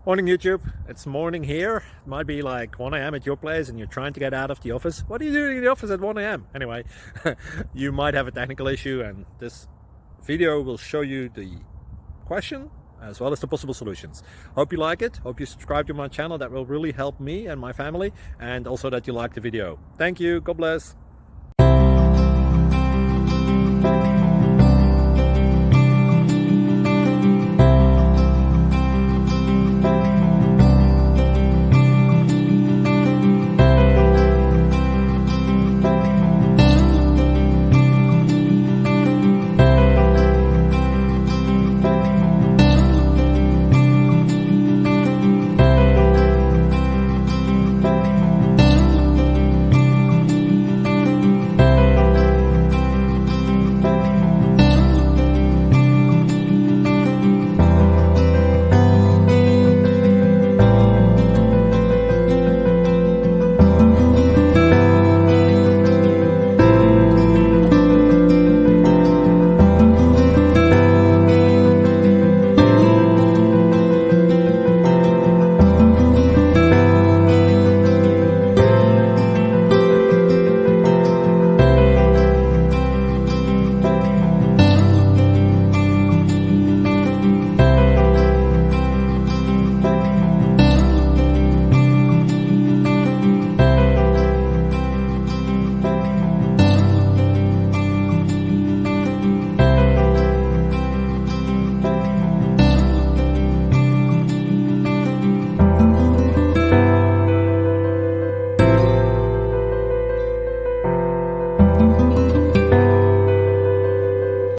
Morning YouTube, it's morning here. It might be like 1 a.m. at your place and you're trying to get out of the office. What are you doing in the office at 1 a.m? Anyway, you might have a technical issue and this video will show you the question as well as the possible solutions. Hope you like it, hope you subscribe to my channel. That will really help me and my family, and also that you like the video. Thank you, God bless.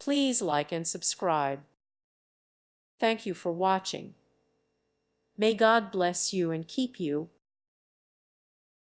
Please like and subscribe. Thank you for watching. May God bless you and keep you.